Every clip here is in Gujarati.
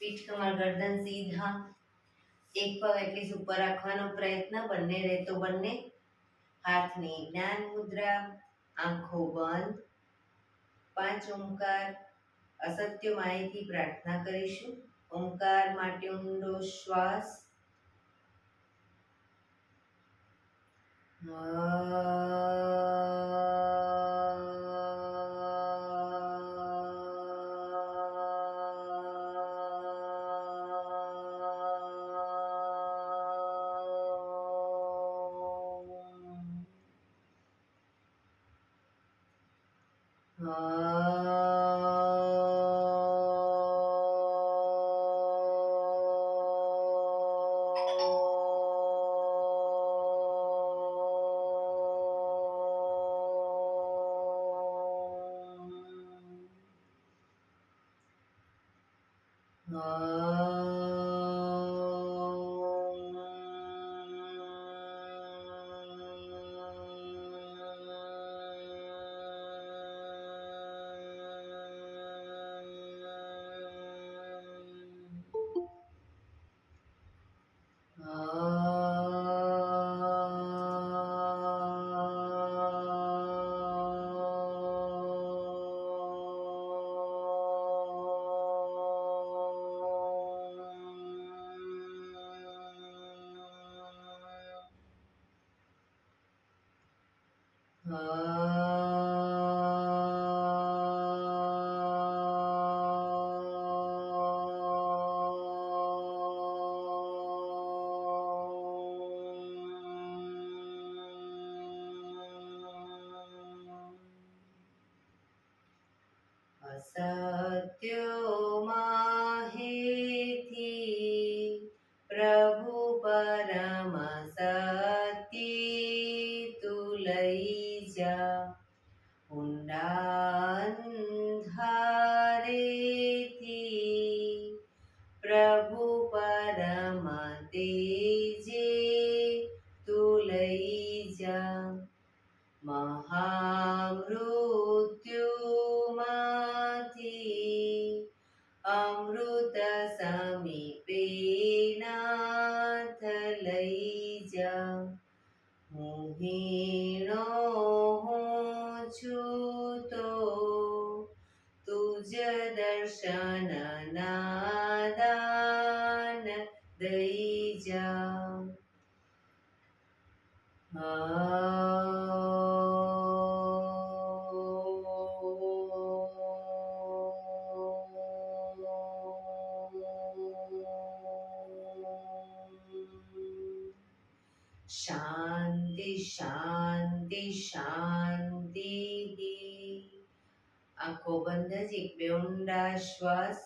પીઠ કમર ગરદન સીધા, એક પગ એટલી ઉપર રાખવાનો પ્રયત્ન, બંને રહેતો બંને. હાથની જ્ઞાન મુદ્રા, આંખો બંધ. 5 ઓમકાર અસત્ય માહિતી પ્રાર્થના કરીશું. ઓમકાર માટે ઊંડો શ્વાસ. સત્યોમાં હેથી પ્રભુ પરમ સત્ય તું લઈ જા. ઊંડા અંધારેથી પ્રભુ પરમ તેજે તું લઈ જા. મહામૃત્યુમાંથી અમૃત સમીપે નાથ લઈ જા. હું હીણો હું છું તો તુજ દર્શન નાદાન દઈ જા. શાંતિ શાંતિ શાંતિ. આંખો બંધ જ એક બે ઊંડા શ્વાસ.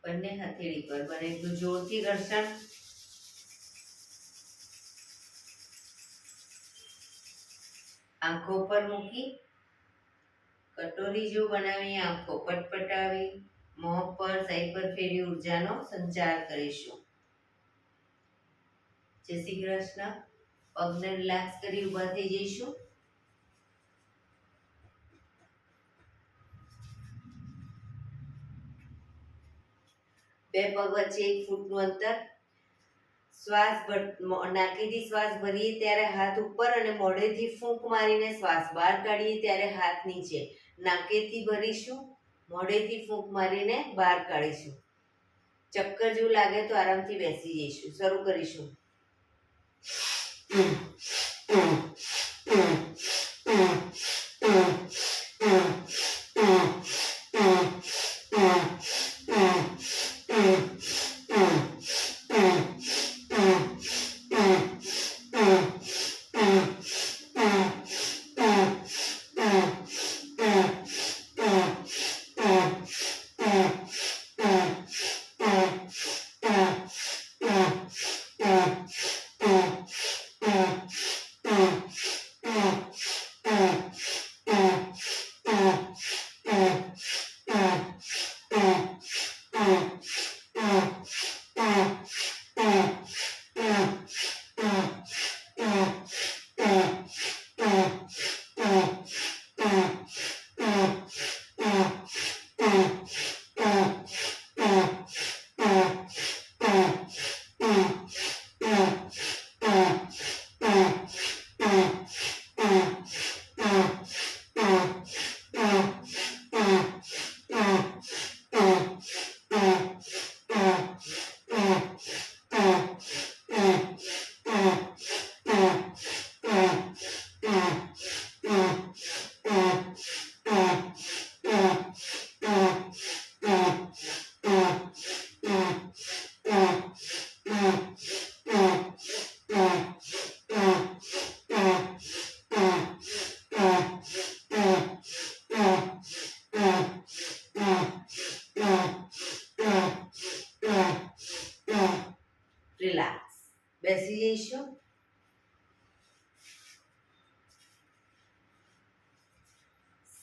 બંને હથેળી પર બને એટલું જોરથી ઘર્ષણ. આંખો પર મૂકી કટોરી જેવું બનાવી આંખો પટપટાવી મોં પર સાઈડ પર ફેરવી ઉર્જાનો સંચાર કરીશું. જય શ્રી કૃષ્ણ. પગને રિલેક્સ કરી ઊભા થઈ જઈશું. બે પગ વચ્ચે 1 ફૂટનું અંતર. શ્વાસ નાકેથી શ્વાસ ભરીએ ત્યારે હાથ ઉપર અને મોઢેથી ફૂંક મારીને શ્વાસ બહાર કાઢીએ ત્યારે હાથ નીચે. નાકેથી ભરીશું, મોઢેથી ફૂંક મારીને બહાર કાઢીશું. ચક્કર જેવું લાગે તો આરામથી બેસી જઈશું. શરૂ કરીશું.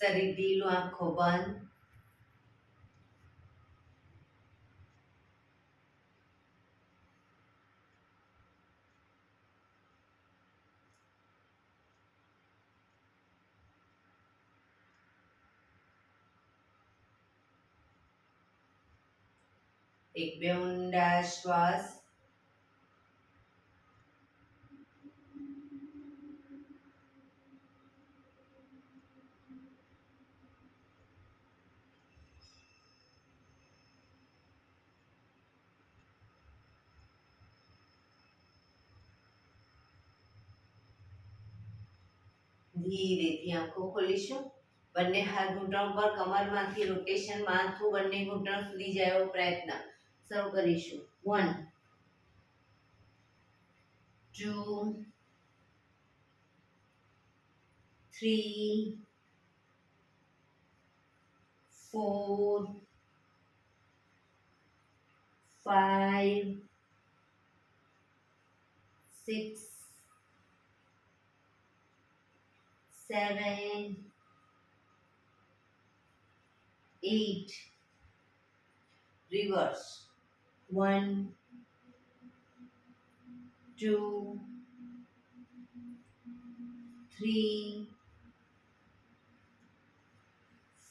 શરીર ઢીલું, આંખો બંધ. એક બે ઊંડા શ્વાસ. ધીરેથી આંખો ખોલીશું. બંને હાથ ઘૂંટણ પર, કમરમાંથી રોટેશન, માથું બંને ઘૂંટણ સુધી જાય એવો પ્રયત્ન. શરૂ કરીશું. 1 2 3 4 5 6 7 8. Reverse. 1 2 3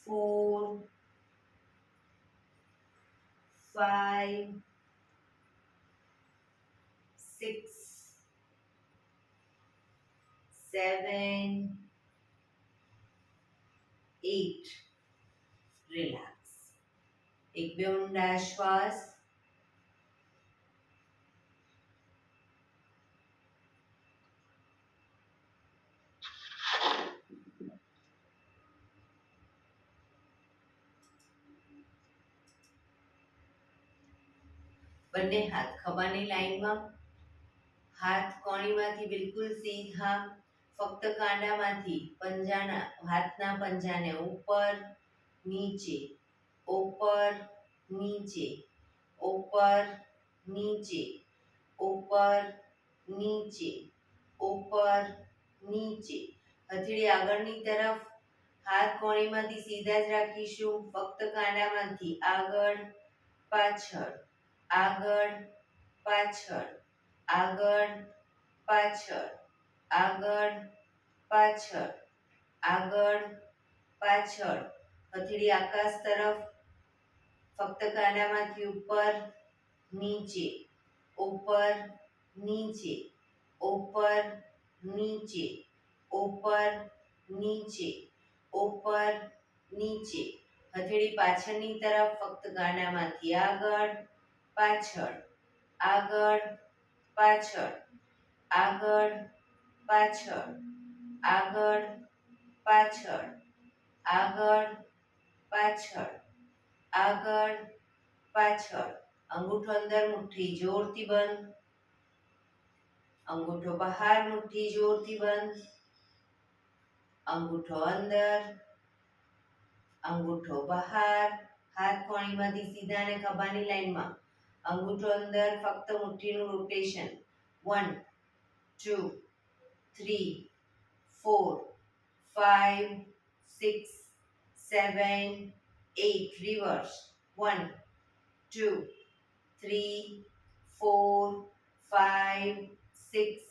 4 5 6 7 8. Relax. એક બે ઊંડા શ્વાસ. બંને હાથ ખભાની લાઈનમાં, હાથ કોણીમાંથી બિલકુલ સીધા, ફક્ત કાંડામાંથી હાથના પંજાને ઉપર નીચે, ઉપર નીચે, ઉપર નીચે, ઉપર નીચે, ઉપર નીચે. હથેળી આગળની તરફ, હાથ કોણીમાંથી સીધા જ રાખીશું, ફક્ત કાંડામાંથી આગળ પાછળ, આગળ પાછળ, આગળ પાછળ, આગળ પાછળ, આગળ પાછળ. હથેળી આકાશ તરફ, ફક્ત કાંડામાંથી ઉપર નીચે, ઉપર નીચે, ઉપર નીચે, ઉપર નીચે, ઉપર નીચે. હથેળી પાછળની તરફ, ફક્ત કાંડામાંથી આગળ પાછળ, આગળ પાછળ, આગળ પાછળ, આગળ પાછળ, આગળ પાછળ, આગળ પાછળ. અંગૂઠો અંદર, મુઠ્ઠી જોરથી બંધ. અંગૂઠો બહાર, મુઠ્ઠી જોરથી બંધ. અંગૂઠો અંદર, અંગૂઠો બહાર. હાથ કોણીમાંથી સીધા અને ખભાની લાઈનમાં. અંગૂઠો અંદર, ફક્ત મુઠ્ઠીનું રોટેશન. 1 2 3 4 5 6 7 8. Reverse. 1 2 3 4 5 6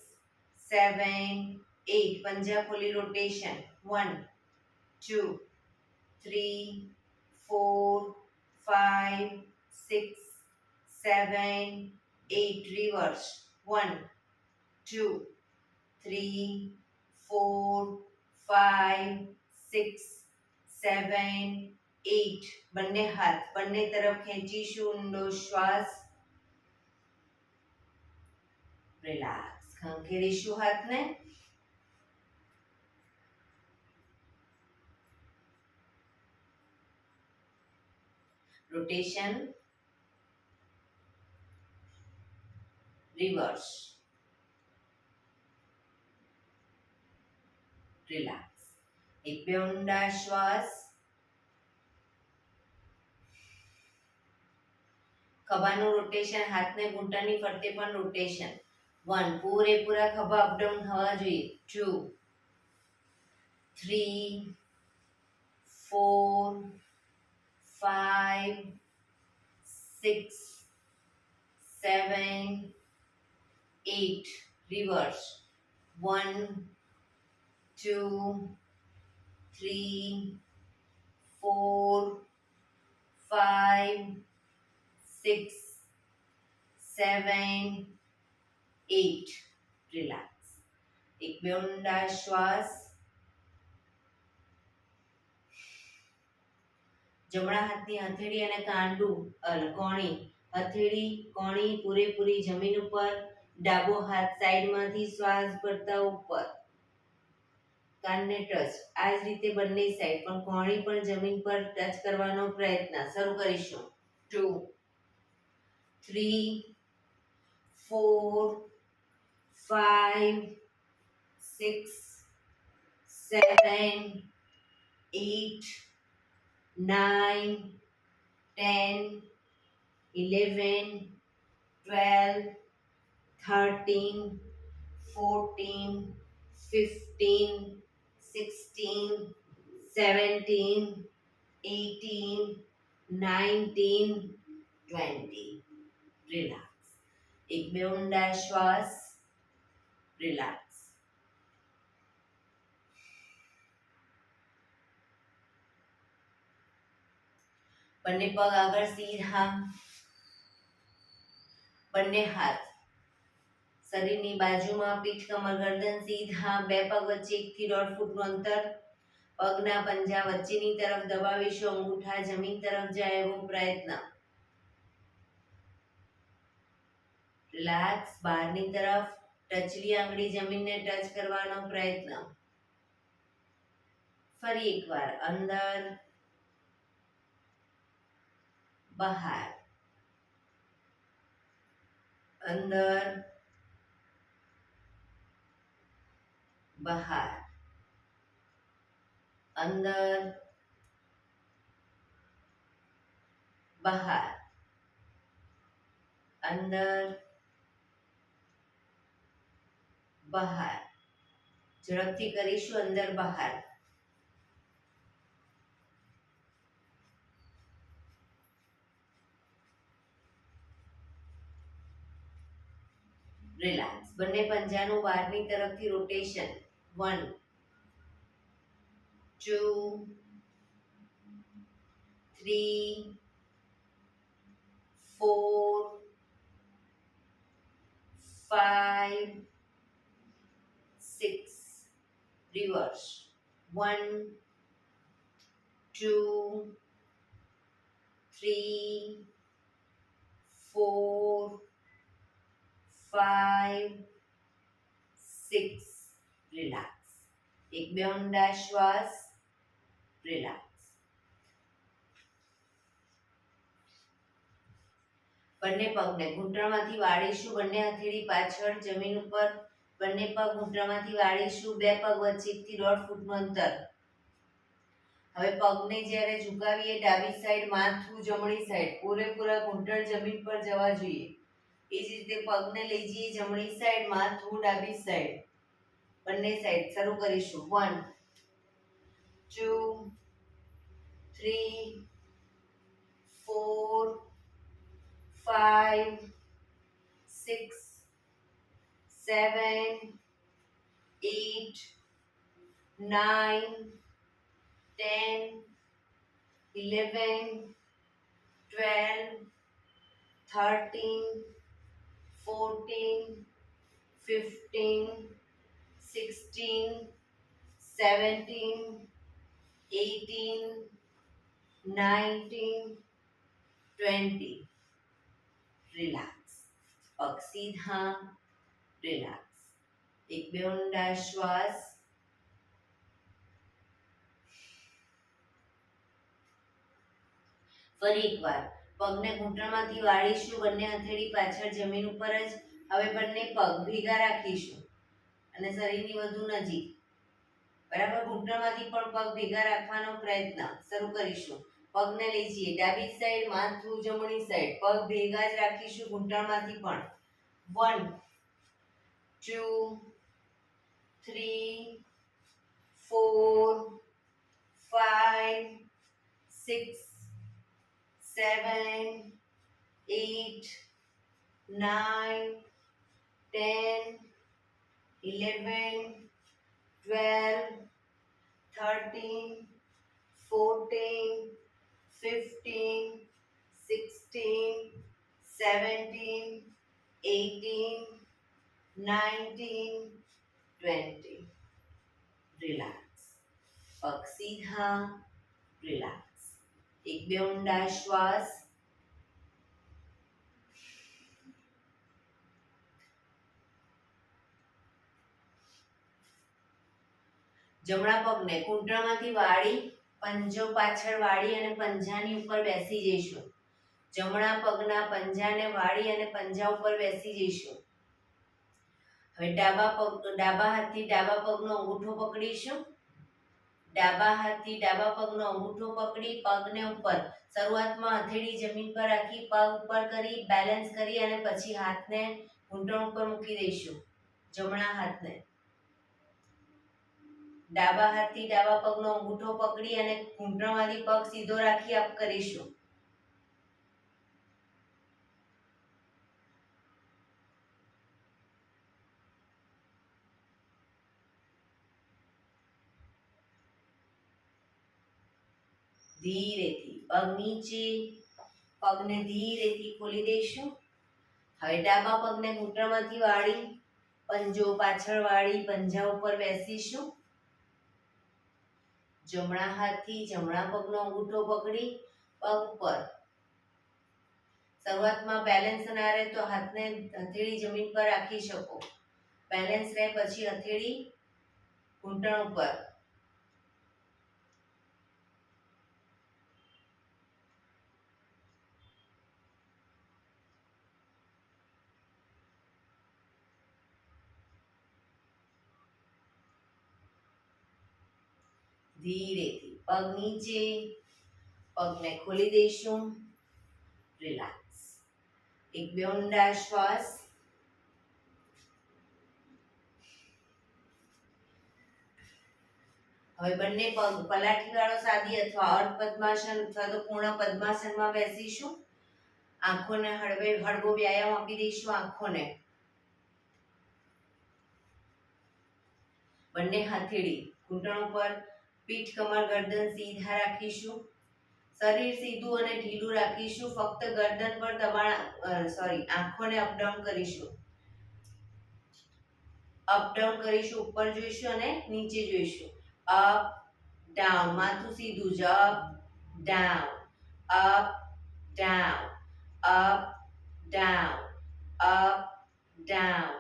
7 8. પંજા ખોલી રોટેશન. 1 2 3 4 5 6 7 8. Reverse. 1 2 3 4 5 6 7 8. બંને હાથ બંને તરફ ખેંચીશું. ઊંડો શ્વાસ. રિલેક્સ. ખંખેરીશું હાથને. રોટેશન. રિવર્સ. રિલેક્સ. એક બે ઊંડા શ્વાસ. ખભાનું રોટેશન, હાથને ઘૂંટણની ફરતે પણ રોટેશન. 1 પૂરેપૂરા ખભા અપડાઉન થવા જોઈએ. 2 3 4 5 6 7 8 reverse 1 2 3 4 5 6 7 8 રિલેક્સ. એક બે ઊંડા શ્વાસ. જમણા હાથની હથેળી અને કોણી, હથેળી કોણી પૂરેપૂરી જમીન ઉપર, ડાબો હાથ સાઈડમાંથી શ્વાસ ભરતા ઉપર, કાનને ટચ. આ જ રીતે બંને સાઈડ પણ કોણી પણ જમીન પર ટચ કરવાનો પ્રયત્ન. શરૂ કરીશું. 2 3 4 5 6 7 8 9 10 11 12 13 14 15 16 17 18 19 20. રિલેક્સ. એક બે ઊંડા શ્વાસ. રિલેક્સ. બંને પગ આગળ સીધા, બંને હાથ શરીરની બાજુમાં, પીઠ કમર ગરદન સીધા, બે પગ વચ્ચે 1 થી 1.5 ફૂટનું અંતર, પગના પંજા વચ્ચેની તરફ દબાવીશું, અંગૂઠા જમીન તરફ જાય એવો પ્રયત્ન. રિલેક્સ. બહારની તરફ ટચલી આંગળી જમીનને ટચ કરવાનો પ્રયત્ન. ફરી એકવાર અંદર બહાર, અંદર બહાર, અંદર બહાર, અંદર બહાર. ઝડપથી કરીશું. અંદર બહાર. રિલેક્સ. બંને પંજાનું બહારની તરફથી રોટેશન. 1 2 3 4 5 6 reverse 1 2 3 4 5 6. રિલેક્સ. એક બે ઊંડા શ્વાસ. રિલેક્સ. બંને પગને ઘૂંટણમાંથી વાળીશું, બંને હથેળી પાછળ જમીન ઉપર, બંને પગ ઘૂંટણમાંથી વાળીશું, બે પગ વચ્ચે 1 થી 1.5 ફૂટનું અંતર. હવે પગને જ્યારે ઝુકાવીએ ડાબી સાઈડ, માથું જમણી સાઈડ, પૂરેપૂરા ઘૂંટણ જમીન પર જવા જોઈએ. એ જ રીતે પગને લઈ જઈએ જમણી સાઈડ, માથું ડાબી સાઈડ, બંને સાઈડ. શરૂ કરીશું. 1 2 3 4 5 6 7 8 9 10 11 12 13 14 15 16 17 18 19 20. રિલેક્સ. પગ સીધા. રિલેક્સ. એક બે ઊંડા શ્વાસ. ફરી એકવાર પગને ઘૂંટણમાંથી વાળીશું, બંને હથેળી પાછળ જમીન ઉપર જ. હવે બંને પગ ભેગા રાખીશું અને શરીરની વધુ નજીક. બરાબર. ઘૂંટણમાંથી પણ પગ ભેગા રાખવાનો પ્રયત્ન. શરૂ કરીશું. પગને લઈ જઈએ ડાબી સાઈડ, માથું જમણી સાઈડ, પગ ભેગા જ રાખીશું ઘૂંટણમાંથી પણ. 1 2 3 4 5 9, 10, 11, 12, 13, 14, 15, 16, 17, 18, 19, 20. રિલેક્સ. પગ સીધા. રિલેક્સ. એક બે ઊંડા શ્વાસ. જમણા પગને ઘૂંટણમાંથી વાળી, પંજો પાછળ વાળી અને પંજાની ઉપર બેસી જઈશું. જમણા પગના પંજાને વાળી અને પંજા ઉપર બેસી જઈશું. હવે ડાબા હાથથી ડાબા પગનો અંગૂઠો પકડીશું. ડાબા હાથથી ડાબા પગનો અંગૂઠો પકડી પગને ઉપર, શરૂઆતમાં હથેળી જમીન પર રાખી પગ ઉપર કરી બેલેન્સ કરી અને પછી હાથને ઘૂંટણ ઉપર મૂકી દઈશું. જમણા હાથને ડાબા હાથથી ડાબા પગનો અંગૂઠો પકડી અને ઘૂંટણમાંથી પગ સીધો રાખી અપ કરીશું. ધીરેથી પગ નીચે, પગને ધીરેથી ખોલી દઈશું. હવે ડાબા પગને ઘૂંટણમાંથી વાળી, પંજો પાછળ વાળી પંજા ઉપર બેસીશું. જમણા હાથથી જમણા પગનો અંગૂઠો પકડી પગ ઉપર, શરૂઆતમાં બેલેન્સ ના રહે તો હાથને હથેળી જમીન પર રાખી શકો. બેલેન્સ રહે પછી હથેળી ઘૂંટણ ઉપર. ધીરેથી પગ નીચે, પગને ખોલી દઈશું. રિલેક્સ. એક બે ઊંડા શ્વાસ. હવે બંને પગ પલાઠી વાળો સાદી અથવા અર્ધ પદ્માસન અથવા તો પૂર્ણ પદ્માસનમાં બેસીશું. આંખોને હળવો વ્યાયામ આપી દઈશું. આંખોને બંને હથેળી ઘૂંટણ ઉપર, પીઠ કમર ગરદન સીધા રાખીશું. શરીર સીધું અને ઢીલું રાખીશું. ફક્ત ગરદન પર આંખોને અપડાઉન કરીશું. અપડાઉન કરીશું. ઉપર જોઈશું અને નીચે જોઈશું. Up down. માથું સીધું જ. Up down, up down, up down, up down,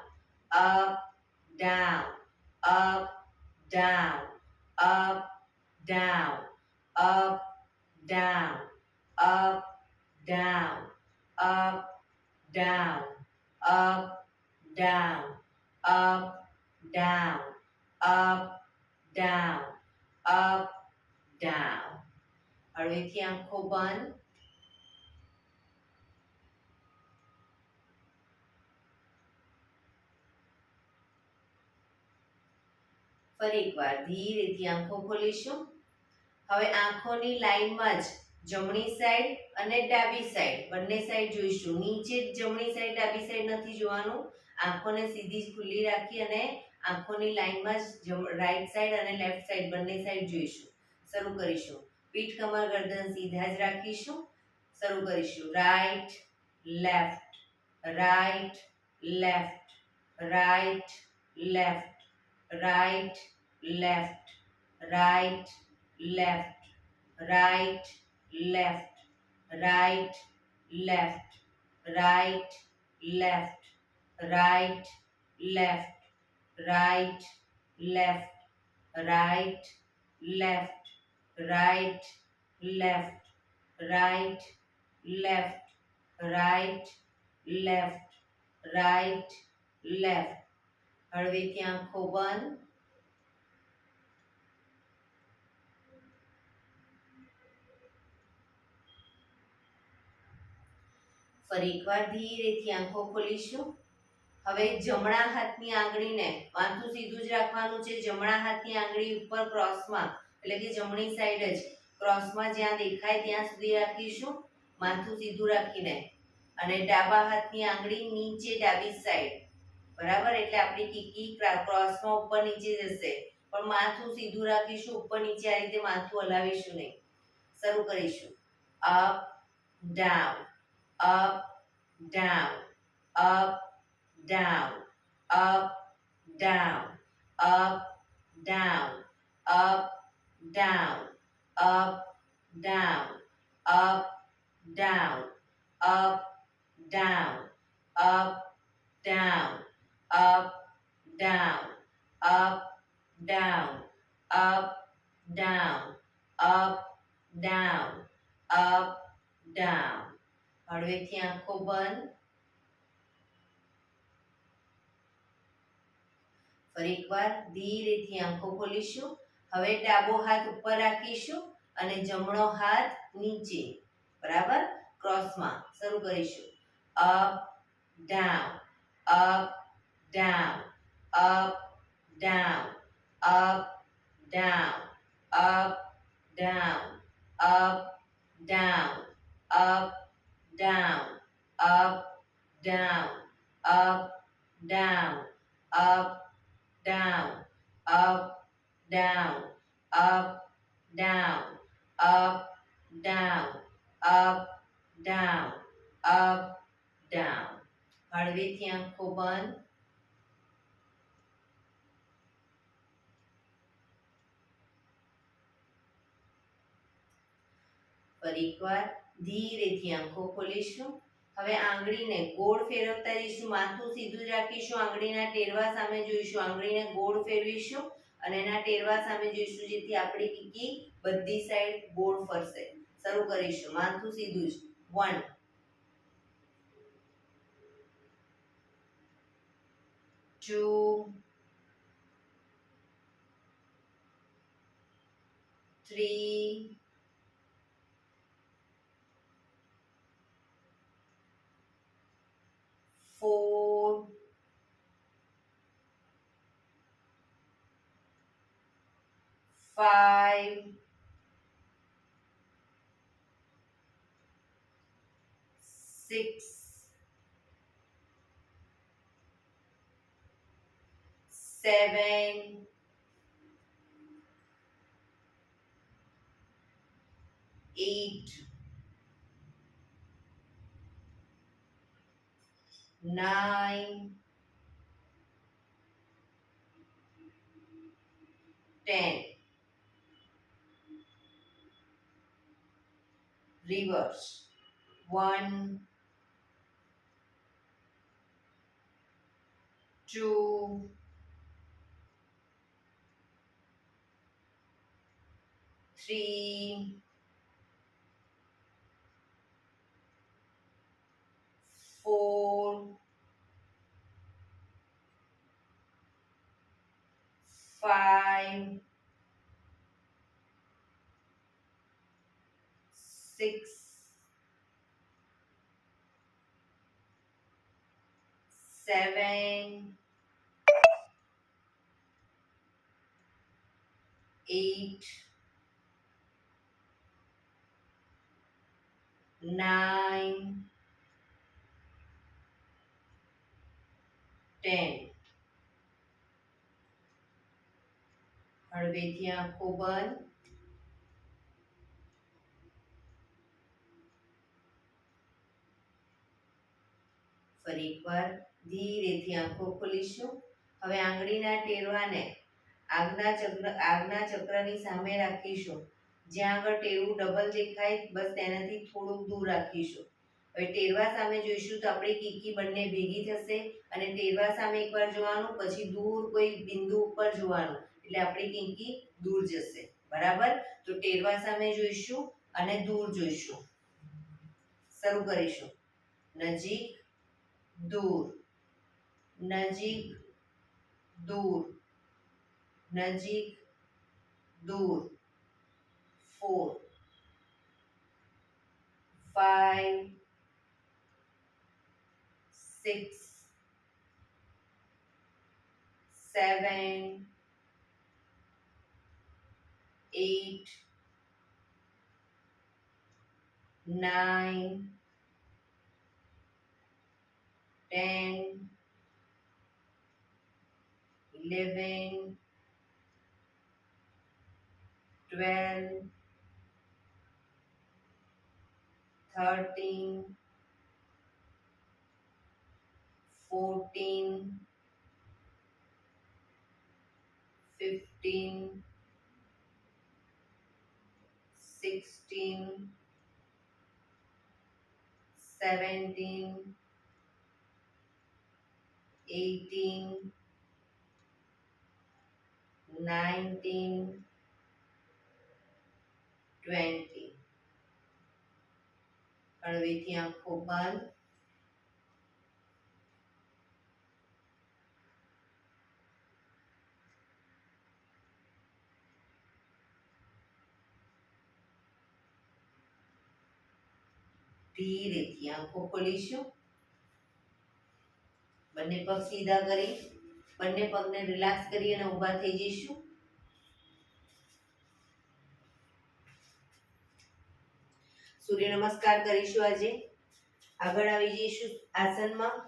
up down, up down, up down, up down, up, down, up, down, up, down, up, down, up, down, up, down. હળવેથી આંખો બંધ. ફરી એકવાર ધીરેથી આંખો ખોલીશું. હવે આંખોની લાઈનમાં જ જમણી સાઈડ અને ડાબી સાઈડ બંને સાઈડ જોઈશું. નીચે જમણી સાઈડ ડાબી સાઈડ નથી જોવાનું. આંખોને સીધી જ ખુલ્લી રાખી અને આંખોની લાઈનમાં જ રાઈટ સાઈડ અને લેફ્ટ સાઈડ બંને સાઈડ જોઈશું. શરૂ કરીશું. પીઠ કમર ગરદન સીધા જ રાખીશું. શરૂ કરીશું. Right left, right left, right left, right left, right left, right, left, right, left, right, left, right, left, right, left, right, left, right, left, right, left, right, left, right, left. હળવેથી આંખો બંધ. ફરી એકવાર ધીરેથી આંખો ખોલીશું. હવે જમણા હાથની આંગળીને માથું સીધું જ રાખવાનું છે. જમણા હાથની આંગળી ઉપર ક્રોસમાં, એટલે કે જમણી સાઈડ જ ક્રોસમાં જ્યાં દેખાય ત્યાં સુધી રાખીશું. માથું સીધું રાખીને અને ડાબા હાથની આંગળી નીચે ડાબી સાઈડ, બરાબર. એટલે આપણી કીકી ક્રોસમાં ઉપર નીચે જશે, પણ માથું સીધું રાખીશું, ઉપર નીચે આ રીતે માથું હલાવીશું નહીં. શરૂ કરીશું. Up down, up down, up down, up down, up down, up down, up down, up down, up down, up down, up down, up down, up down, up down, up down. હળવેથી આંખો બંધ. ફરી એકવાર ધીરેથી આંખો ખોલીશું. હવે ડાબો હાથ ઉપર રાખીશું અને જમણો હાથ નીચે, બરાબર, ક્રોસમાં. શરૂ કરીશું. Up down, up down, up down, up down, up down, up down, up down, up down, up down, up down, up, down, up, down, up, down, up, down, up, down. હળવેથી આંખો બંધ. ફરી એકવાર ધીરેથી આંખો ખોલીશું. હવે આંગળીને ગોળ ફેરવતા જઈશું, માથું સીધું જ રાખીશું, આંગળીના ટેરવા સામે જોઈશું, આંગળીને ગોળ ફેરવીશું અને એના ટેરવા સામે જોઈશું, જેથી આપણી કીકી બધી સાઈડ ગોળ ફરશે. શરૂ કરીશું. માથું સીધું જ. 1 2 3 4 5 6 7 8 9 10. Reverse. 1 2 3 4 5 6 7 8 9 10. હળવેથી આંખો બંધ. ફરી એકવાર ધીરેથી આંખો ખોલીશું. હવે આંગળીના ટેરવાને આગના ચક્રની સામે રાખીશું. જ્યાં આગળ ટેરવું ડબલ દેખાય, બસ તેનાથી થોડુંક દૂર રાખીશું. હવે ટેરવા સામે જોઈશું તો આપણી કીકી બંને ભેગી થશે અને ટેરવા સામે એકવાર જોવાનું, પછી દૂર કોઈ બિંદુ ઉપર જોવાનું, એટલે આપણી કીકી દૂર જશે. બરાબર. તો ટેરવા સામે જોઈશું અને દૂર જોઈશું. શરૂ કરીશું. નજીક, દૂર, નજીક, દૂર, નજીક, દૂર. 4 5 6 7 8 9 10, 11, 12, 13, 14, 15, 16, 17, 18, 19, 20. હળવેથી આંખો બંધ. ધીરેથી આંખો ખોલીશું. બંને પગ સીધા કરી બંને પગને રિલેક્સ કરી અને ઊભા થઈ જઈશું. સૂર્ય નમસ્કાર કરીશું. આજે આગળ આવી જઈશું આસનમાં.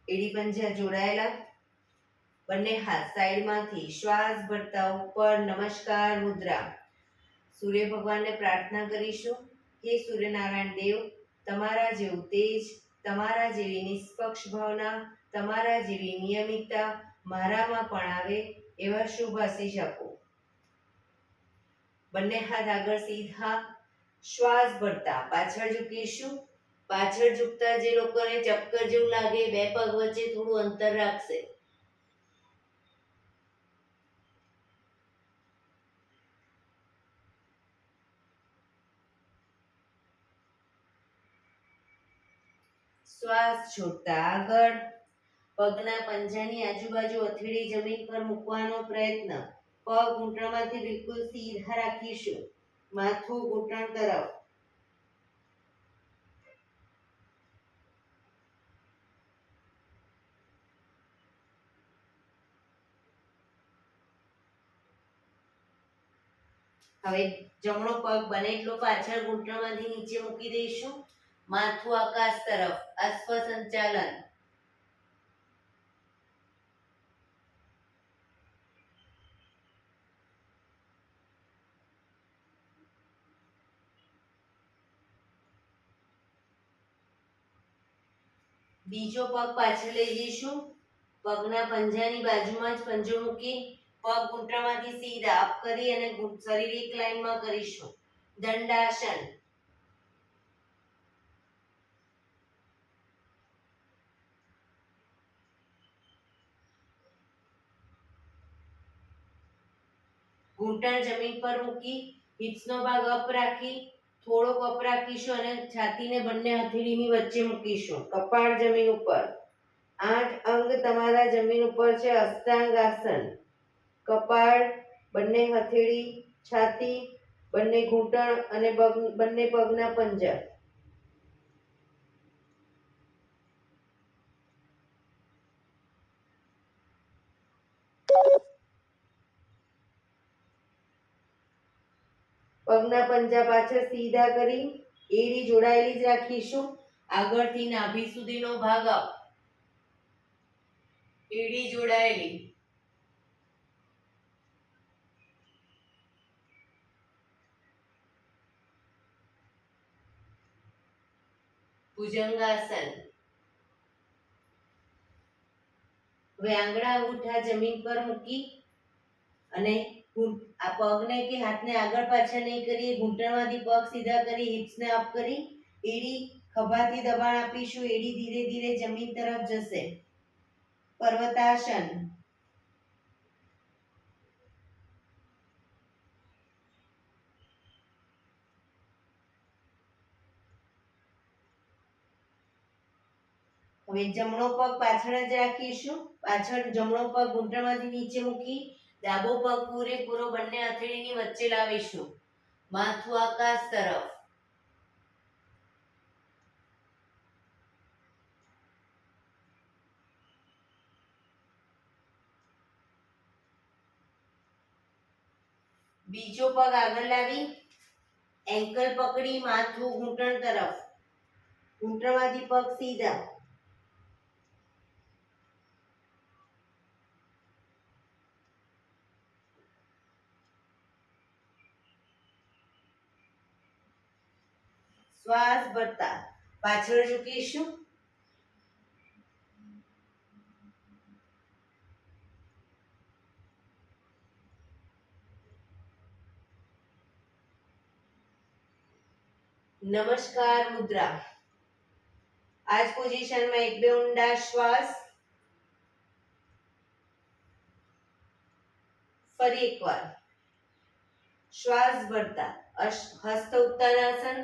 એડી પંજા જોડાયેલા, બંને હાથ સાઈડમાંથી શ્વાસ ભરતા ઉપર નમસ્કાર મુદ્રા. સૂર્ય ભગવાનને પ્રાર્થના કરીશું, હે સૂર્યનારાયણ દેવ, તમારા જેવું તેજ, તમારા જેવી નિષ્પક્ષ ભાવના, તમારા જેવી નિયમિતતા મારામાં પણ આવે એવા શુભ આશીષ આપો. બંને હાથ આગળ સીધા, શ્વાસ ભરતા પાછળ ઝૂકીશું. પાછળ ઝૂકતા જે લોકોને ચક્કર જેવું લાગે, બે પગ વચ્ચે થોડું અંતર રાખશે. શ્વાસ છોડતા આગળ, પગના પંજાની આજુબાજુ હથેળી જમીન પર મૂકવાનો પ્રયત્ન. પગ ઘૂંટણમાંથી બિલકુલ સીધા રાખીશું. માથું ઘૂંટણ તરફ. હવે જમણો પગ બને એટલો પાછળ ઘૂંટણમાંથી નીચે મૂકી દઈશું. માથું આકાશ તરફ, અશ્વ સંચાલન. બીજો પગ પાછળ લઈ જઈશું. પગના પંજાની બાજુમાં જ પંજો મૂકી પગ ઘૂંટણમાંથી સીધા અપ કરી અને શરીર એક લાઈનમાં કરીશું. દંડાસન. ઘૂંટણ જમીન પર મૂકી હિપ્સનો ભાગ અપ રાખી થોડોક અપ રાખીશું અને છાતીને બંને હથેળીની વચ્ચે મૂકીશું. કપાળ જમીન ઉપર. 8 અંગ તમારા જમીન ઉપર છે. અષ્ટાંગ આસન. કપાળ, બંને હથેળી, છાતી, બંને ઘૂંટણ અને બંને પગના પંજા. પગના પંજા પાછળ સીધા કરી એડી જોડાયેલી જ રાખીશું. આગળથી નાભી સુધીનો ભાગ અપ. એડી જોડાયેલી. ભુજંગાસન. હવે આંગળા અંગૂઠા જમીન પર મૂકી અને આ પગને કે હાથને આગળ પાછળ નહીં કરીએ. ઘૂંટણમાંથી પગ સીધા કરી હિપ્સને અપ કરી એડી ખભાથી દબાણ આપીશું. એડી ધીરે ધીરે જમીન તરફ જશે. પર્વતાસન. હવે જમણો પગ પાછળ જ રાખીશું. પાછળ જમણો પગ ઘૂંટણમાંથી નીચે મૂકી ડાબો પગ પૂરેપૂરો બંને હથેળીની વચ્ચે લાવીશું. માથું આકાશ તરફ. બીજો પગ આગળ લાવી એન્કલ પકડી માથું ઘૂંટણ તરફ. ઘૂંટણમાંથી પગ સીધા. શ્વાસ ભરતા પાછળ ઝૂકીશું. નમસ્કાર મુદ્રા. આ જ પોઝિશનમાં એક બે ઊંડા શ્વાસ. ફરી એકવાર શ્વાસ ભરતા હસ્ત ઉત્તાનાસન.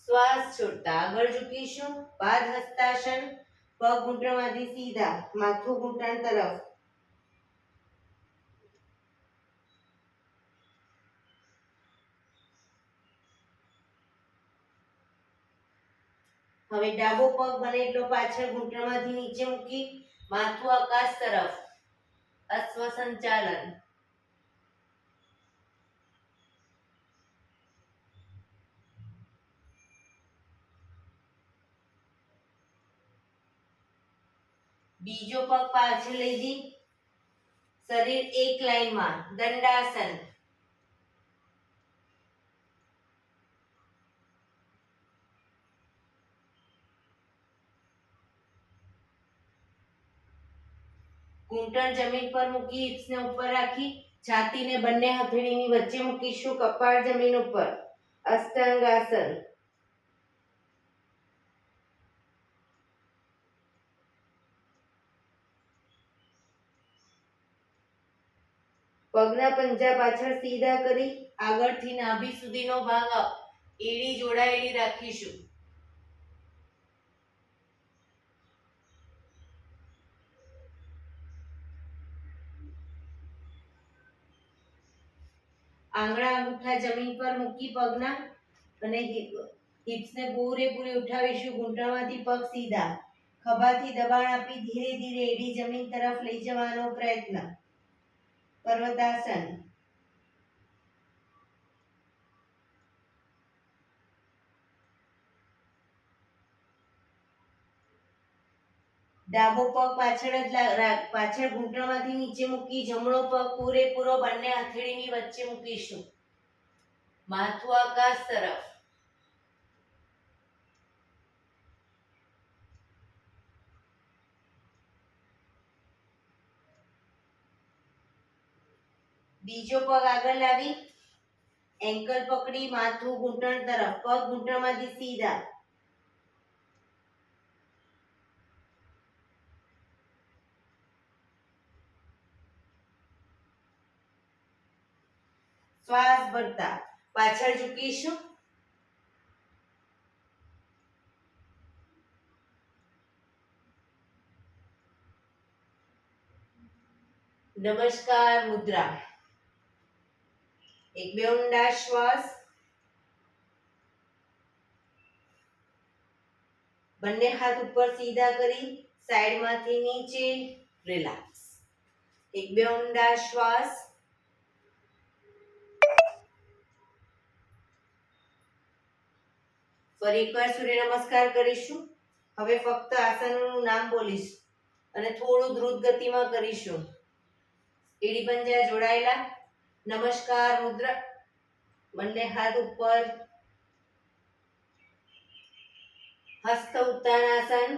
શ્વાસ છોડતા આગળ ઝૂકીશું. પાદ હસ્તાસન. પગ ઘૂંટણમાંથી સીધા, માથું ઘૂંટણ તરફ. હવે ડાબો પગ બને એટલો પાછળ ઘૂંટણમાંથી નીચે મૂકી માથું આકાશ તરફ. અશ્વ સંચાલન. બીજો પગ પાછળ લઈ જઈ શરીર એક લાઈનમાં. દંડાસન. ઘૂંટણ જમીન પર મૂકી હિપ્સને ઉપર રાખી છાતીને બંને હથેળીની વચ્ચે મૂકીશું. કપાળ જમીન ઉપર. અષ્ટાંગાસન. પગના પંજા પાછળ સીધા કરી આગળથી નાભી સુધીનો ભાગ એડી જોડાયેલી રાખીશું. આંગળા અંગૂઠા જમીન પર મૂકી પગના અને હિપ્સને પૂરેપૂરી ઉઠાવીશું. ઘૂંટણમાંથી પગ સીધા. ખભાથી દબાણ આપી ધીરે ધીરે એડી જમીન તરફ લઈ જવાનો પ્રયત્ન. પર્વતાસન. ડાબો પગ પાછળ ઘૂંટણમાંથી નીચે મૂકી જમણો પગ પૂરેપૂરો બંને હથેળીની વચ્ચે મૂકીશું. માથું આકાશ તરફ. બીજો પગ આગળ લાવી એન્કલ પકડી માથું ઘૂંટણ તરફ. પગ ઘૂંટણમાંથી સીધા. શ્વાસ ભરતા પાછળ ઝૂકીશું. નમસ્કાર મુદ્રા. એક બે ઊંડા શ્વાસ. બંને હાથ ઉપર સીધા કરી સાઈડમાંથી નીચે. રિલેક્સ. એક બે ઊંડા શ્વાસ. ફરી એકવાર સૂર્ય નમસ્કાર કરીશું. હવે ફક્ત આસનનું નામ બોલીશ અને થોડું દ્રુત ગતિમાં કરીશું. એડી પંજા જોડાયેલા. નમસ્કાર મુદ્રા. બંને હાથ ઉપર. હસ્ત ઉત્તાનાસન.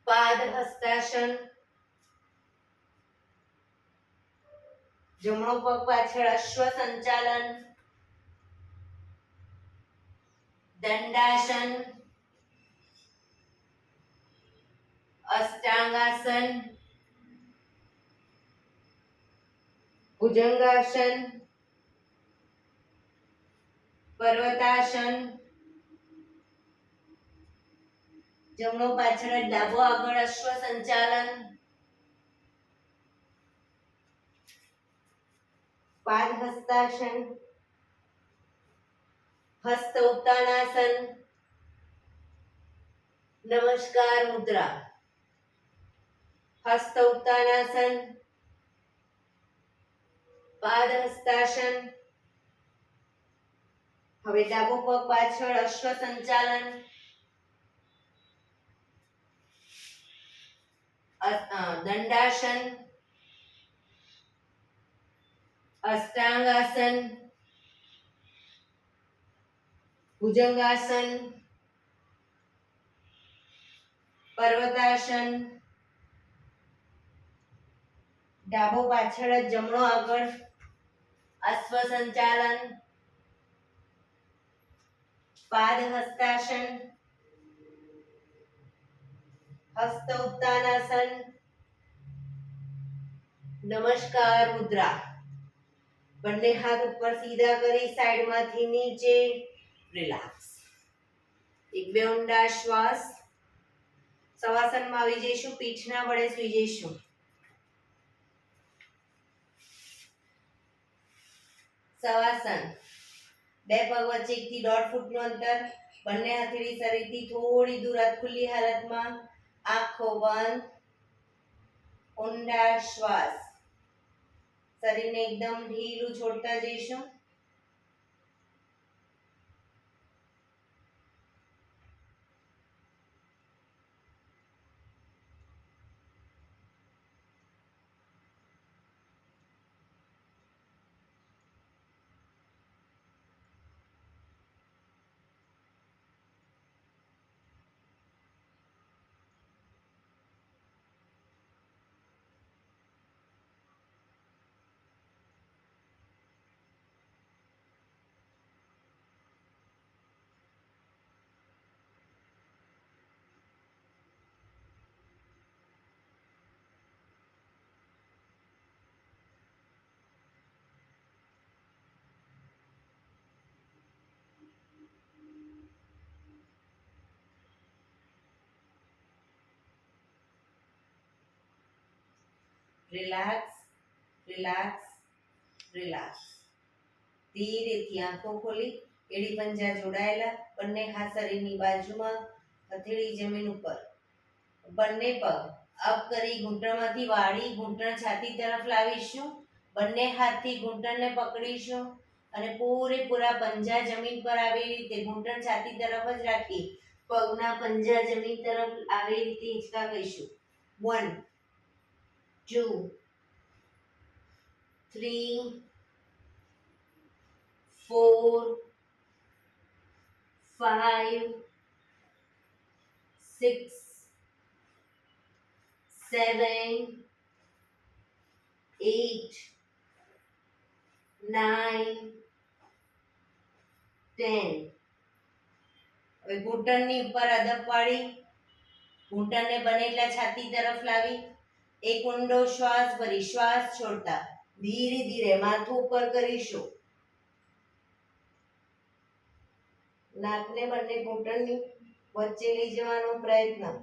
પાદ હસ્તાસન. જમણો પગ પાછળ અશ્વ સંચાલન. દંડાસન. અષ્ટાંગાસન. ભુજંગાસન. પર્વતાસન. જમણો પાછળ ડાબો આગળ અશ્વ સંચાલન. પાદ હસ્તાસન. હસ્ત ઉત્તાનાસન. નમસ્કાર મુદ્રા, હસ્ત ઉત્તાનાસન, પાદ હસ્તાસન. હવે ડાબો પગ પાછળ અશ્વ સંચાલન, દંડાસન, અષ્ટાંગાસન, ભુજંગાસન, પર્વતાસન. ડાબો પાછળ જ જમણો આગળ, અશ્વ સંચાલન, પાદ હસ્તાસન, હસ્ત ઉત્તાનાસન, નમસ્કાર મુદ્રા. બંને હાથ ઉપર સીધા કરી સાઈડમાંથી નીચે, રિલેક્સ. એક બે ઊંડા શ્વાસ. શવાસનમાં આવી જઈશું, પીઠના વડે સૂઈ જઈશું. શવાસન. બે પગ વચ્ચે 1 થી 1.5 ફૂટનું અંતર. બંને હથેળી શરીરથી થોડી દૂર ખુલ્લી હાલતમાં, આંખો બંધ. ઊંડા શ્વાસ. શરીરને એકદમ ઢીલું છોડતા જઈશું. Relax, relax, relax. ધીરેથી આંખો ખોલી, એડી પંજા જોડાયેલા, બંને હાથ શરીરની બાજુમાં, હથેળી જમીન ઉપર. બંને પગ અપ કરી ઘૂંટણમાંથી વાળી ઘૂંટણ છાતી તરફ લાવીશું. બંને હાથથી ઘૂંટણને પકડીશું અને પૂરેપૂરા પંજા જમીન પર આવી રીતે ઘૂંટણ છાતી તરફ જ રાખી પગના પંજા જમીન તરફ આવી રીતે હિંચકા કહીશું. 1 2 3 4 5 6 7 8 9 10. હવે ઘૂંટણની ઉપર અદબ વાળી ઘૂંટણને બને એટલા છાતી તરફ લાવી એક ઊંડો શ્વાસ ભરી શ્વાસ છોડતા ધીરે ધીરે માથું ઉપર કરીશું. નાકને બંને ઘૂંટણની વચ્ચે લઈ જવાનો પ્રયત્ન.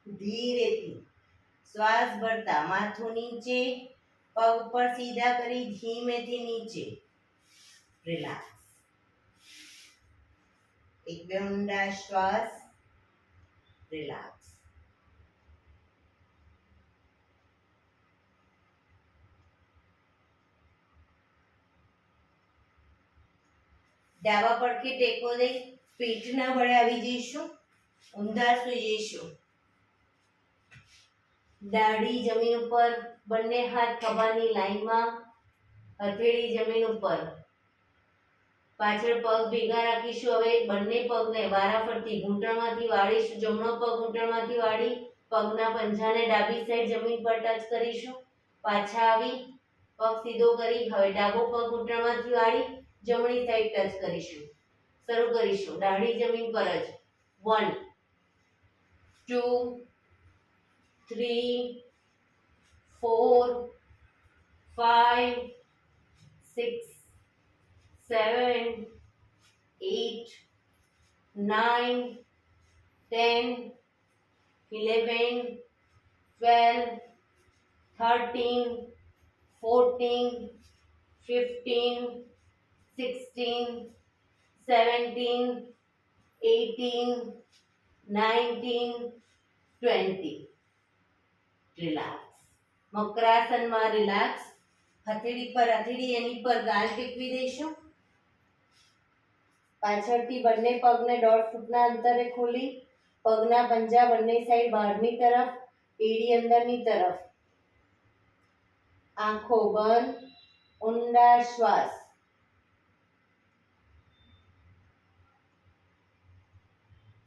ધીરેથી શ્વાસ ભરતા માથું નીચે, પગ ઉપર સીધા કરી ધીમેથી નીચે. રિલેક્સ. એક બે ઊંડા શ્વાસ. રિલેક્સ. ડાબા પડખે ટેકો દઈ પીઠના વડે આવી જઈશું, ઊંધા સૂઈ જઈશું. દાઢી જમીન ઉપર, બંને હાથ ખભાની લાઈનમાં, હથેળી જમીન ઉપર. પાછળ પગ ભેગા રાખીશું. હવે બંને પગને વારાફરતી ઘૂંટણમાંથી વાળીશું. જમણો પગ ઘૂંટણમાંથી વાળી પગના પંજાને ડાબી સાઈડ જમીન પર ટચ કરીશું. પાછા આવી પગ સીધો કરી હવે ડાબો પગ ઘૂંટણમાંથી વાળી જમણી સાઈડ ટચ કરીશું. શરૂ કરીશું દાઢી જમીન પર જ. 1 2 3 4 5 6 7 8 9 10, 11, 12, 13, 14, 15, 16, 17, 18, 19, 20. રિલેક્સ. મકરાસનમાં રિલેક્સ. હથેળી પર હથેળી એની પર ગાલ ટેકવી દઈશું. પાછળથી બંને પગને 1.5 ફૂટના અંતરે ખોલી પગના પંજા બંને સાઈડ બહારની તરફ, એડી અંદરની તરફ. આંખો બંધ, ઊંડા શ્વાસ.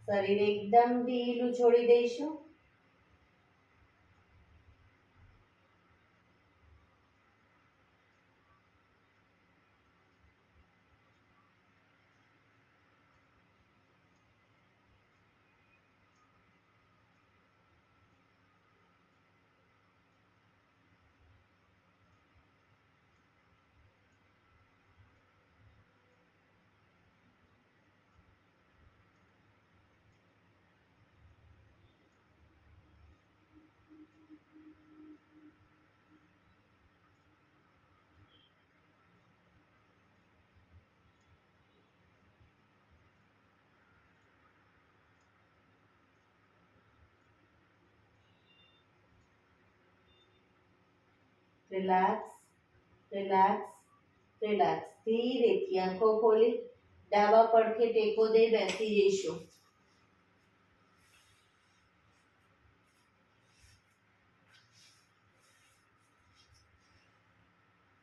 શરીર એકદમ ઢીલું છોડી દઈશું. Relax, relax, relax. ધીરેથી આંખો ખોલી ડાબા પડખે ટેકો દઈ બેસી જઈશું.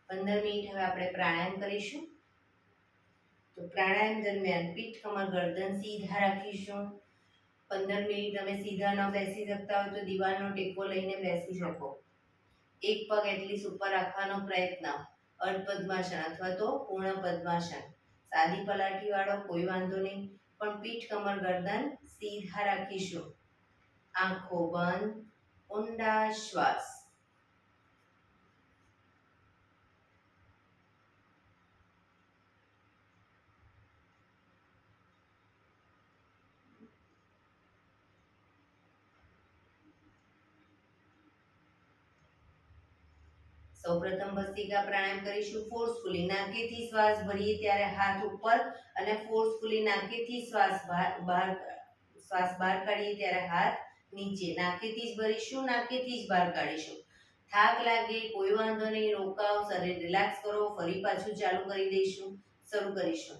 15 મિનિટ હવે આપણે પ્રાણાયામ કરીશું. તો પ્રાણાયામ દરમિયાન પીઠ, કમર, ગરદન સીધા રાખીશું. 15 મિનિટ તમે સીધા ન બેસી શકતા હોય તો દીવાલનો ટેકો લઈને બેસી શકો. એક પગ એટલીસ્ટ ઉપર રાખવાનો પ્રયત્ન. અર્ધ પદ્માસન અથવા તો પૂર્ણ પદ્માસન. સાદી પલાઠી વાળો કોઈ વાંધો નહીં, પણ પીઠ, કમર, ગરદન સીધા રાખીશું. આંખો બંધ, ઊંડા શ્વાસ. સૌપ્રથમ ભસ્ત્રિકા પ્રાણાયામ કરીશું. ફોર્સફુલી નાકેથી શ્વાસ ભરીએ ત્યારે હાથ ઉપર અને ફોર્સફુલી નાકેથી શ્વાસ બહાર કાઢીએ ત્યારે હાથ નીચે. નાકેથી જ ભરીશું, નાકેથી જ બહાર કાઢીશું. થાક લાગે કોઈ વાંધો નહીં, રોકાવ, શરીર રિલેક્સ કરો, ફરી પાછું ચાલુ કરી દઈશું. શરૂ કરીશું.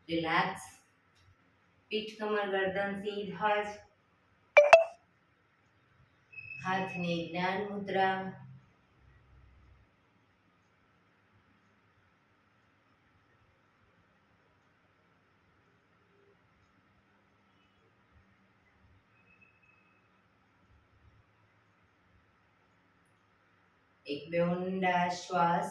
રિલેક્સ. પીઠ, કમર, ગરદન સીધા જ. હાથની જ્ઞાન મુદ્રા. એક બે ઊંડા શ્વાસ.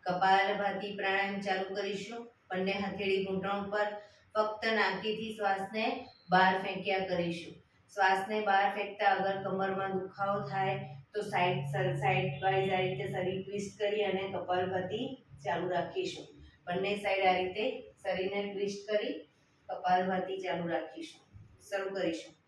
કપાલભાતી પ્રાણાયામ ચાલુ કરીશું. બંને હથેળી ઘૂંટણ ઉપર. ફક્ત નાકીથી શ્વાસને બહાર ફેંક્યા કરીશું. શ્વાસને બહાર ફેંકતા અગર કમરમાં દુખાવો થાય તો સાઈડ વાઇઝ આ રીતે શરીર ટ્વિસ્ટ કરી અને કપાલભાતી ચાલુ રાખીશું. બંને સાઈડ આ રીતે શરીરને ટ્વિસ્ટ કરી કપાલભાતિ ચાલુ રાખીશું. શરૂ કરીશું.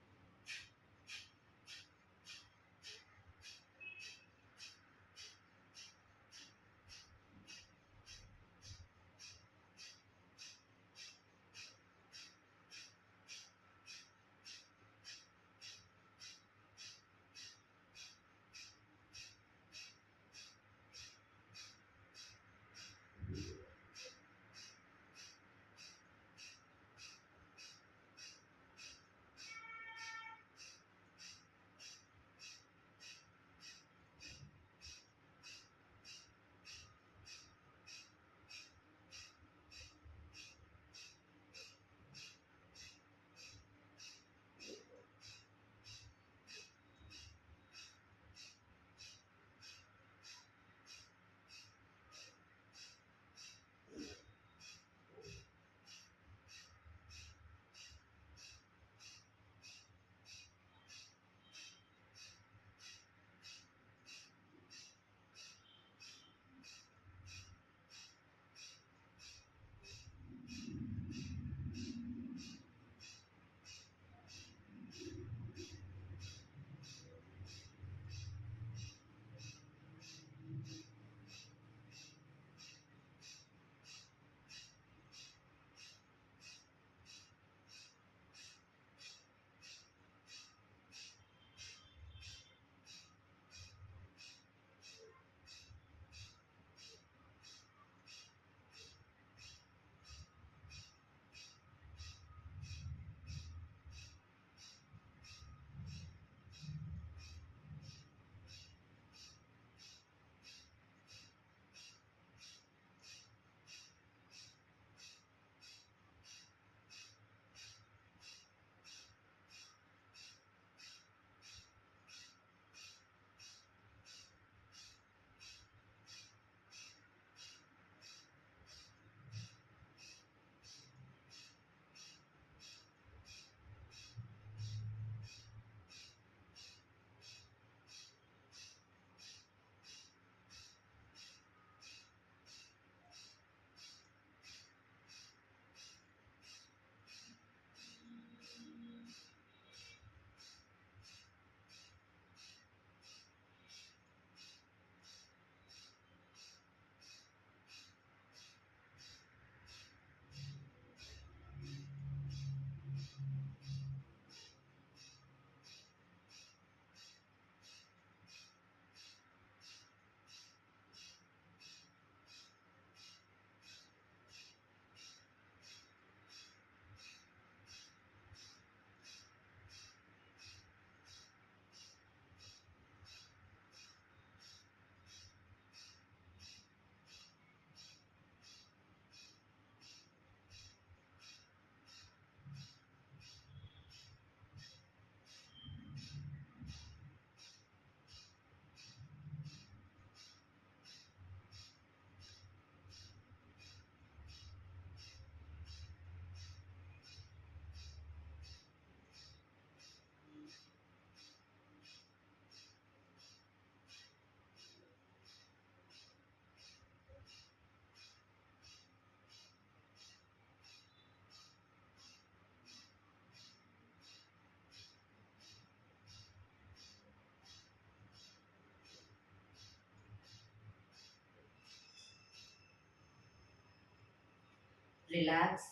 રિલેક્સ.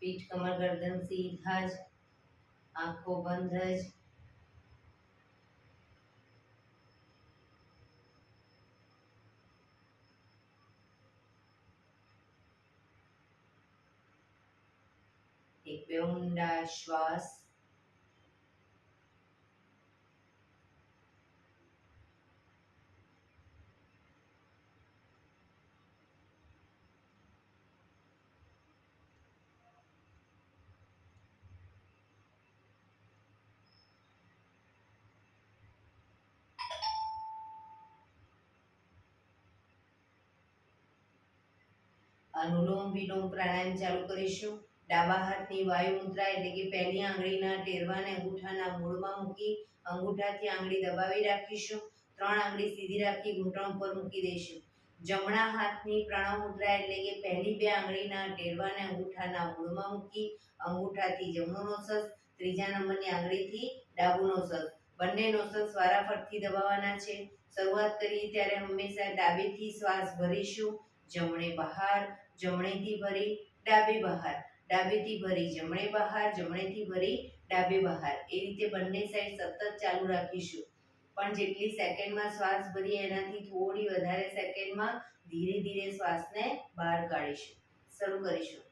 પીઠ કમર ગરદન સીધા જ, આંખો બંધ જ. એક બે ઊંડા શ્વાસ. અનુલોમ વિલોમ પ્રાણાયામ ચાલુ કરીશું. ડાબા હાથની વાયુ મુદ્રા એટલે કે પહેલી આંગળીના ટેરવાને અંગૂઠાના મૂળમાં મૂકી અંગૂઠાથી આંગળી દબાવી રાખીશું. ત્રણ આંગળી સીધી રાખી ઘૂંટણ ઉપર મૂકી દઈશું. જમણા હાથની પ્રણવ મુદ્રા એટલે કે પહેલી બે આંગળીના ટેરવાને અંગૂઠાના મૂળમાં મૂકી અંગૂઠાથી જમણો નોસસ, ત્રીજા નંબરની આંગળીથી ડાબુ નોસસ, બંને નોસસ વારાફરતી દબાવવાના છે. શરૂઆત કરીએ ત્યારે હંમેશા ડાબેથી શ્વાસ ભરીશું, જમણે બહાર, જમણેથી ભરી ડાબે બહાર, ડાબેથી ભરી જમણે બહાર, જમણેથી ભરી ડાબે બહાર. એ રીતે બંને સાઈડ સતત ચાલુ રાખીશું. પણ જેટલી સેકન્ડમાં શ્વાસ ભરીએ એનાથી થોડી વધારે સેકન્ડમાં ધીરે ધીરે શ્વાસને બહાર કાઢીશું. શરૂ કરીશું.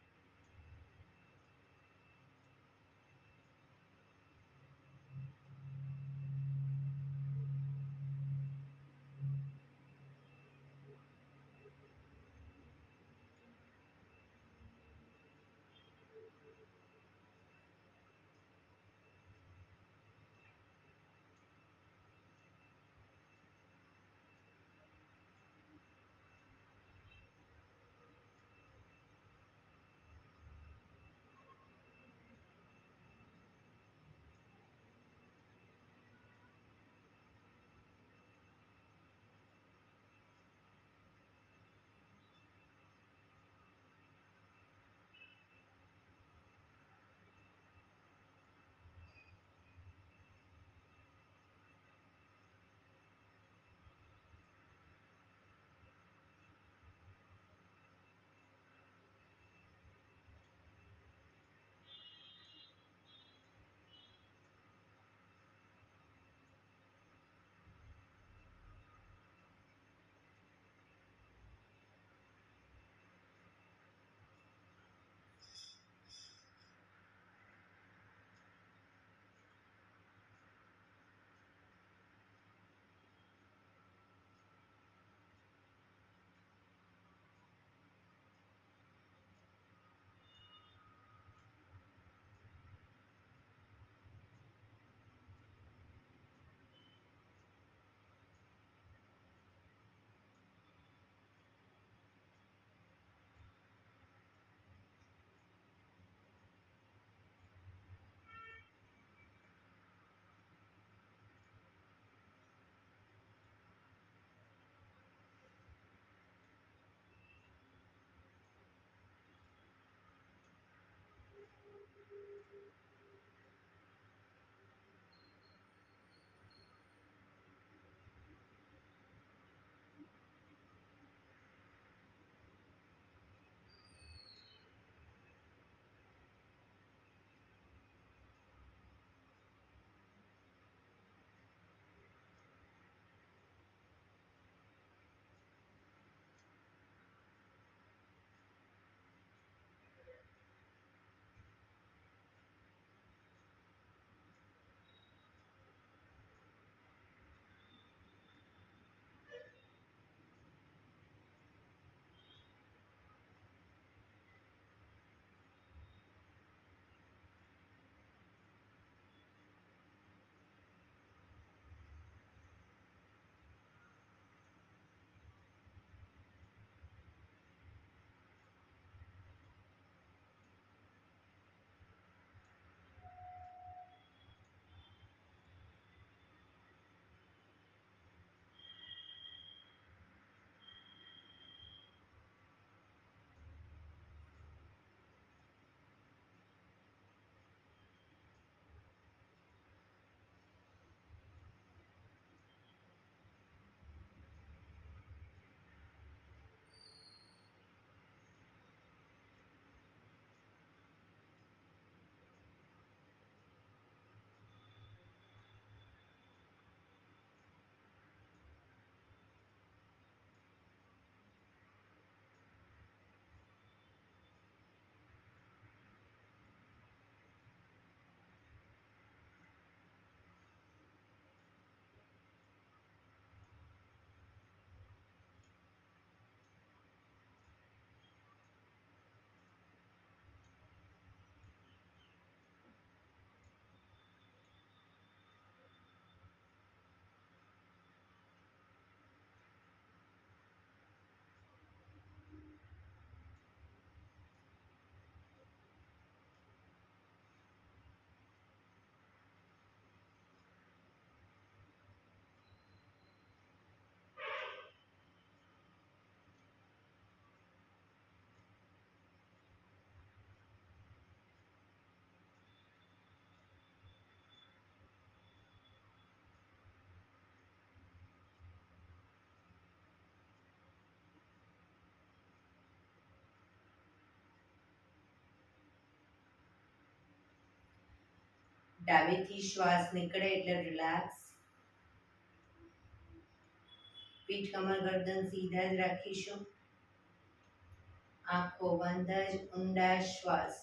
ડાબેથી શ્વાસ નીકળે એટલે રિલેક્સ. પીઠ કમર ગરદન સીધા જ રાખીશું. આંખો બંધ જ ઊંડા શ્વાસ.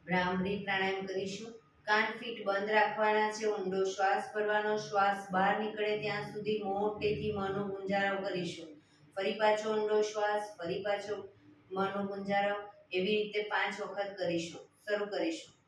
ભ્રામરી પ્રાણાયામ કરીશું. કાન ફીટ બંધ રાખવાના છે. ઊંડો શ્વાસ ભરવાનો. શ્વાસ બહાર નીકળે ત્યાં સુધી મોટેથી મોંનો ગુંજારો કરીશું. ફરી પાછો ઊંડો શ્વાસ, ફરી પાછો મોંનો ગુંજારો. એવી રીતે 5 વખત કરીશું. શરૂ કરીશું.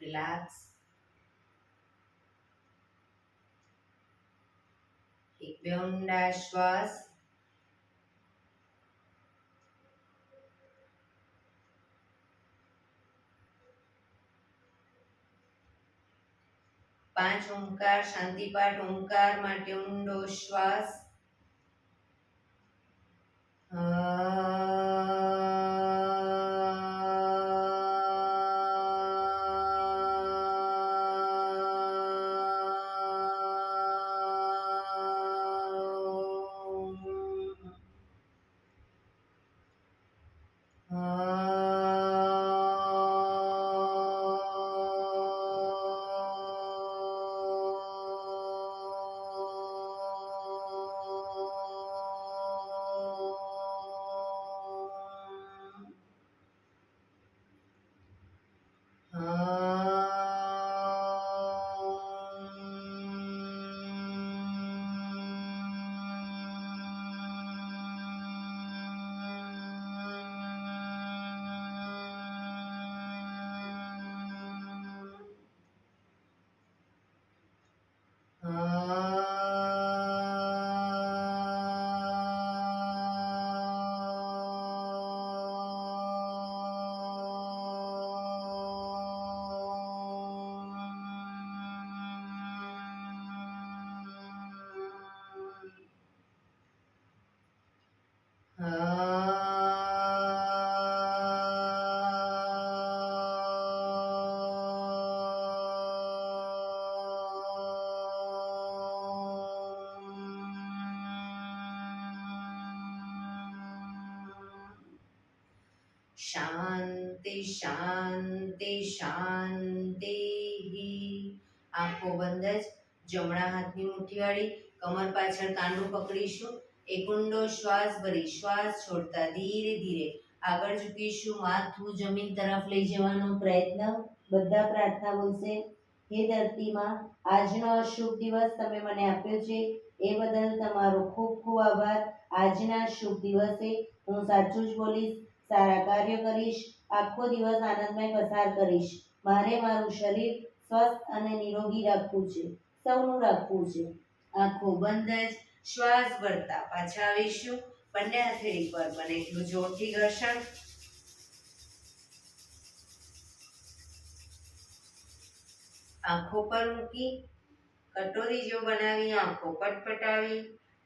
રિલેક્સ. એક બે ઊંડા શ્વાસ. પાંચ ઓમકાર શાંતિ પાઠ. ઓમકાર માટે ઊંડો શ્વાસ. શાંતિ શાંતિ શાંતિ. આંખો બંધ જ. જમણા હાથની મુઠ્ઠી વાળી કમર પાછળ કાંડું પકડીશું. એક ઊંડો શ્વાસ ભરી શ્વાસ છોડતા ધીરે ધીરે આગળ ઝૂકીશું. માથું જમીન તરફ લઈ જવાનો પ્રયત્ન. બધા પ્રાર્થના બોલશે. હે ધરતીમાં, આજનો શુભ દિવસ તમે મને આપ્યો છે એ બદલ તમારો ખૂબ ખૂબ આભાર. આજના શુભ દિવસે હું સાચું જ બોલીશ, સારા કાર્ય કરીશ, આખો દિવસ આનંદમય પસાર કરીશ. મારે મારું શરીર સ્વસ્થ અને નિરોગી રાખવું છે, સૌનું રાખવું છે. આંખો બંધ જ શ્વાસ ભરતા પાછા આવીશું. બંને હથેળી પર બને એટલું જોરથી ઘર્ષણ. આંખો પર મૂકી કટોરી જો બનાવી આંખો પટપટાવી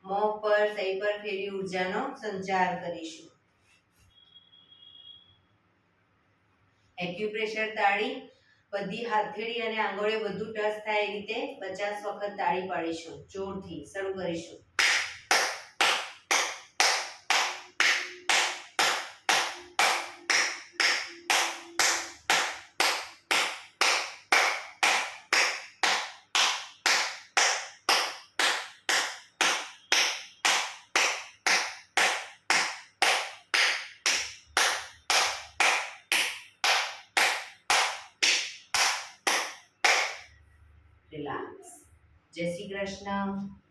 મોં પર સહી પર ફેરવી ઉર્જાનો સંચાર કરીશું. એક્યુપ્રેશર તાળી બધી હથેળી અને આંગળીઓ બધું ટચ થાય એ રીતે 50 વખત તાળી પાડીશું. જોરથી શરૂ કરીશું. રિલેક્સ. જય શ્રી કૃષ્ણ.